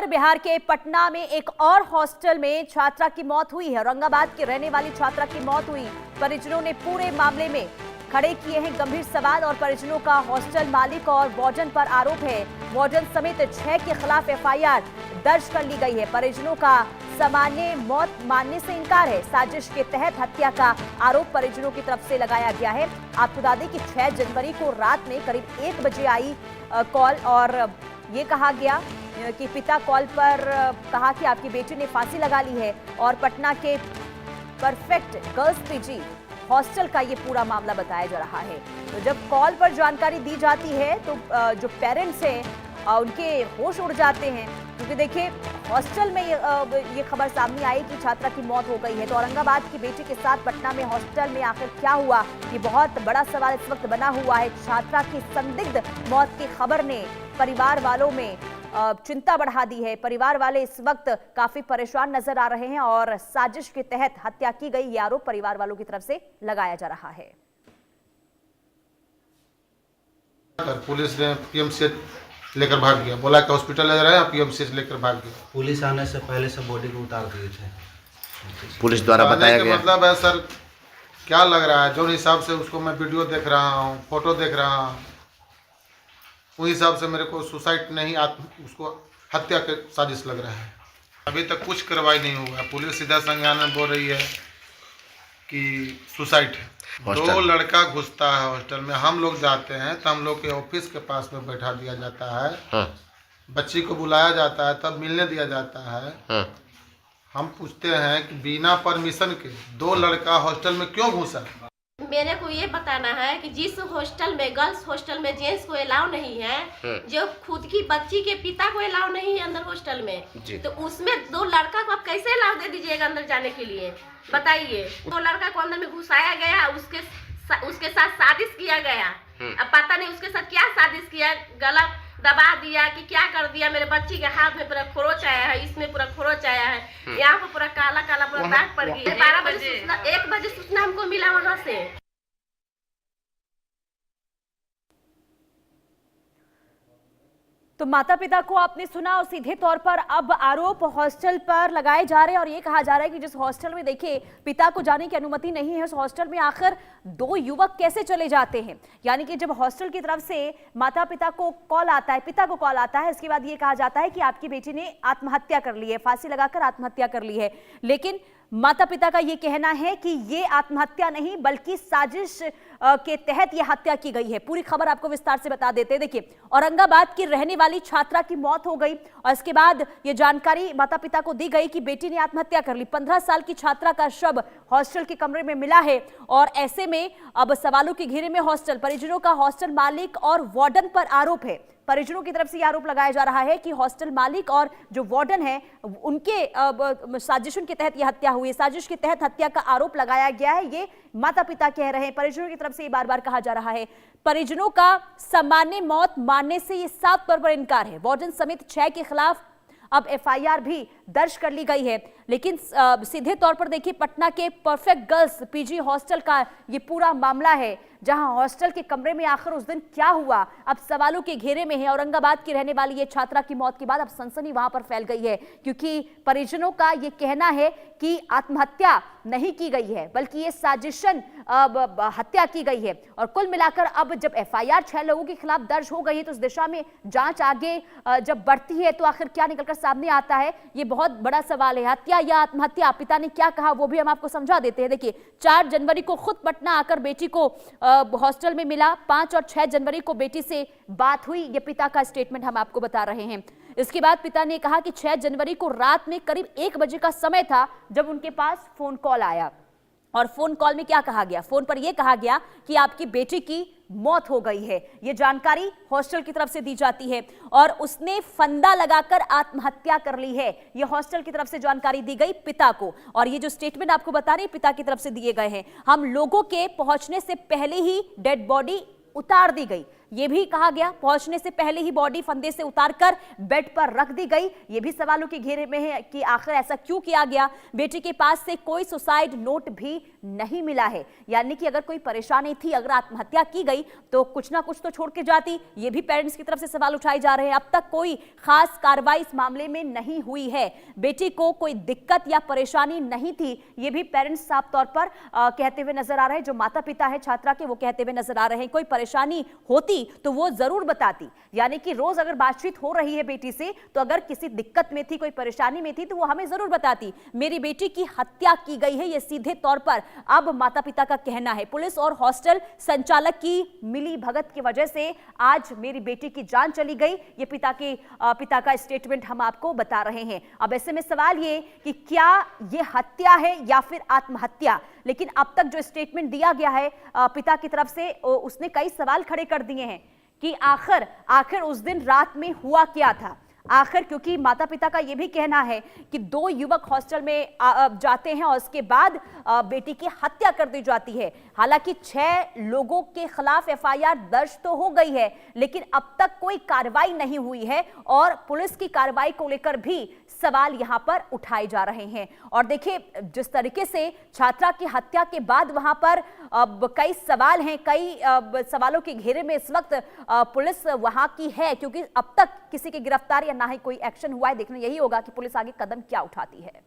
बिहार के पटना में एक और हॉस्टल में छात्रा की मौत हुई है। औरंगाबाद की रहने वाली छात्रा की मौत हुई। परिजनों ने पूरे मामले में खड़े किए हैं गंभीर सवाल और परिजनों का हॉस्टल मालिक और वार्डन पर आरोप है। वार्डन समेत 6 के खिलाफ एफआईआर दर्ज कर ली गई है। परिजनों का सामान्य मौत मानने से इनकार है। साजिश के तहत हत्या का आरोप परिजनों की तरफ से लगाया गया है। आपको बता दें कि 6 जनवरी को रात में करीब 1 बजे आई कॉल और ये कहा गया कि पिता कॉल पर कहा कि आपकी बेटी ने फांसी लगा ली है और पटना के परफेक्ट गर्ल्स पीजी हॉस्टल का ये पूरा मामला बताया जा रहा है। तो जब कॉल पर जानकारी दी जाती है तो जो पेरेंट्स हैं उनके होश उड़ जाते हैं, क्योंकि देखिए हॉस्टल में ये खबर सामने आई कि छात्रा की मौत हो गई है। तो औरंगाबाद की बेटी के साथ पटना में हॉस्टल में आखिर क्या हुआ, ये बहुत बड़ा सवाल इस वक्त बना हुआ है। छात्रा की संदिग्ध मौत की खबर ने परिवार वालों में चिंता बढ़ा दी है। परिवार वाले इस वक्त काफी परेशान नजर आ रहे हैं और साजिश के तहत हत्या की गई ये आरोप परिवार वालों की तरफ से लगाया जा रहा है। पुलिस ने पीएमसीएच लेकर भाग गया, बोला कि हॉस्पिटल ले रहा है, पीएमसीएच लेकर भाग गया। पुलिस आने से पहले से बॉडी को उतार दिए थे। पुलिस द्वारा बताया गया। मतलब है सर, क्या लग रहा है, जो हिसाब से उसको मैं वीडियो देख रहा हूँ, फोटो देख रहा हूँ, उस हिसाब से मेरे को सुसाइड नहीं, उसको हत्या के साजिश लग रहा है। अभी तक कुछ कार्रवाई नहीं हुआ। पुलिस सीधा संज्ञान में बोल रही है कि सुसाइड है। 2 लड़का घुसता है हॉस्टल में, हम लोग जाते हैं तो हम लोग के ऑफिस के पास में बैठा दिया जाता है। हाँ। बच्ची को बुलाया जाता है, तब मिलने दिया जाता है। हाँ। हम पूछते हैं कि बिना परमिशन के 2 लड़का हॉस्टल में क्यों घुसा। मेरे को ये बताना है कि जिस हॉस्टल में, गर्ल्स हॉस्टल में जेंट्स को अलाउ नहीं है, जो खुद की बच्ची के पिता को अलाउ नहीं है अंदर हॉस्टल में, तो उसमें 2 लड़का को आप कैसे अलाउ दे दीजिएगा अंदर जाने के लिए, बताइए। 2 लड़का को अंदर में घुसाया गया, उसके साथ साजिश किया गया। अब पता नहीं उसके साथ क्या साजिश किया, गला दबा दिया कि क्या कर दिया। मेरे बच्ची के हाथ में पूरा खरोच आया है, इसमें पूरा खरोच आया है, यहाँ पर पूरा काला काला पूरा दाग पड़ गई है। 12 बजे 1 बजे सूचना हमको मिला वहाँ से। तो माता पिता को आपने सुना और सीधे तौर पर अब आरोप हॉस्टल पर लगाए जा रहे हैं और ये कहा जा रहा है कि जिस हॉस्टल में देखिए पिता को जाने की अनुमति नहीं है, उस हॉस्टल में आखिर 2 युवक कैसे चले जाते हैं। यानी कि जब हॉस्टल की तरफ से माता पिता को कॉल आता है, पिता को कॉल आता है, इसके बाद ये कहा जाता है कि आपकी बेटी ने आत्महत्या कर ली है, फांसी लगाकर आत्महत्या कर ली है। लेकिन माता पिता का यह कहना है कि ये आत्महत्या नहीं बल्कि साजिश के तहत यह हत्या की गई है। पूरी खबर आपको विस्तार से बता देते हैं। देखिए औरंगाबाद की रहने वाली छात्रा की मौत हो गई और इसके बाद यह जानकारी माता पिता को दी गई कि बेटी ने आत्महत्या कर ली। 15 साल की छात्रा का शव हॉस्टल के कमरे में मिला है और ऐसे में अब सवालों के घेरे में हॉस्टल, परिजनों का हॉस्टल मालिक और वार्डन पर आरोप है। परिजनों की तरफ से आरोप लगाया जा रहा है कि हॉस्टल मालिक और जो वार्डन है उनके साजिशों के तहत यह हत्या हुई है। साजिश के तहत हत्या का आरोप लगाया गया है, ये माता पिता कह रहे हैं। परिजनों की तरफ से ये बार बार कहा जा रहा है। परिजनों का सामान्य मौत मानने से ये साफ तौर पर इनकार है। वार्डन समेत 6 के खिलाफ अब एफआईआर भी दर्ज कर ली गई है। लेकिन सीधे तौर पर देखिए पटना के परफेक्ट गर्ल्स पीजी हॉस्टल का ये पूरा मामला है, जहां हॉस्टल के कमरे में आखिर उस दिन क्या हुआ अब सवालों के घेरे में है। औरंगाबाद की रहने वाली ये छात्रा की मौत के बाद अब सनसनी वहां पर फैल गई है, क्योंकि परिजनों का ये कहना है कि आत्महत्या नहीं की गई है बल्कि ये साजिशन हत्या की गई है। और कुल मिलाकर अब जब एफआईआर 6 लोगों के खिलाफ दर्ज हो गई है तो इस दिशा में जांच आगे जब बढ़ती है तो आखिर क्या निकलकर सामने आता है, ये बहुत बड़ा सवाल है। हत्या या आत्महत्या, पिता ने क्या कहा वो भी हम आपको समझा देते हैं। देखिए 4 जनवरी को खुद पटना आकर बेटी को हॉस्टल में मिला। 5 और 6 जनवरी को बेटी से बात हुई, ये पिता का स्टेटमेंट हम आपको बता रहे हैं। इसके बाद पिता ने कहा कि 6 जनवरी को रात में करीब 1 बजे का समय था जब उनके पास फोन कॉल आया और फोन कॉल में क्या कहा गया, फोन पर यह कहा गया कि आपकी बेटी की मौत हो गई है। यह जानकारी हॉस्टल की तरफ से दी जाती है और उसने फंदा लगाकर आत्महत्या कर ली है। यह हॉस्टल की तरफ से जानकारी दी गई पिता को और ये जो स्टेटमेंट आपको बता रही पिता की तरफ से दिए गए हैं। हम लोगों के पहुंचने से पहले ही डेड बॉडी उतार दी गई, ये भी कहा गया। पहुंचने से पहले ही बॉडी फंदे से उतारकर बेड पर रख दी गई। ये भी सवालों के घेरे में है कि आखिर ऐसा क्यों किया गया। बेटी के पास से कोई सुसाइड नोट भी नहीं मिला है, यानी कि अगर कोई परेशानी थी, अगर आत्महत्या की गई तो कुछ ना कुछ तो छोड़ के जाती। ये भी पेरेंट्स की तरफ से सवाल उठाए जा रहे हैं। अब तक कोई खास कार्रवाई इस मामले में नहीं हुई है। बेटी को कोई दिक्कत या परेशानी नहीं थी, ये भी पेरेंट्स साफ तौर पर कहते हुए नजर आ रहे हैं। जो माता पिता है छात्रा के, वो कहते हुए नजर आ रहे हैं कोई परेशानी होती तो वो जरूर बताती। यानी कि रोज अगर बातचीत हो रही है बेटी से, तो अगर किसी दिक्कत में थी, कोई परेशानी में थी, तो वो हमें जरूर बताती। मेरी बेटी की हत्या की गई है, ये सीधे तौर पर अब माता पिता का कहना है। पुलिस और हॉस्टल संचालक की मिली भगत की वजह से आज मेरी बेटी की जान चली गई। ये पिता का स्टेटमेंट हम आपको बता रहे हैं। अब ऐसे में सवाल ये कि क्या ये हत्या है या फिर आत्महत्या, लेकिन अब तक जो स्टेटमेंट दिया गया है पिता की तरफ से, उसने कई सवाल खड़े कर दिए हैं कि आखिर उस दिन रात में हुआ क्या था। आखिर क्योंकि माता पिता का यह भी कहना है कि 2 युवक हॉस्टल में जाते हैं और उसके बाद बेटी की हत्या कर दी जाती है। हालांकि 6 लोगों के खिलाफ एफआईआर दर्ज तो हो गई है, लेकिन अब तक कोई कार्रवाई नहीं हुई है और पुलिस की कार्रवाई को लेकर भी सवाल यहां पर उठाए जा रहे हैं। और देखिए, जिस तरीके से छात्रा की हत्या के बाद वहां पर कई सवाल हैं, कई सवालों के घेरे में इस वक्त पुलिस वहां की है, क्योंकि अब तक किसी की गिरफ्तार या ना ही कोई एक्शन हुआ है। देखना यही होगा कि पुलिस आगे कदम क्या उठाती है।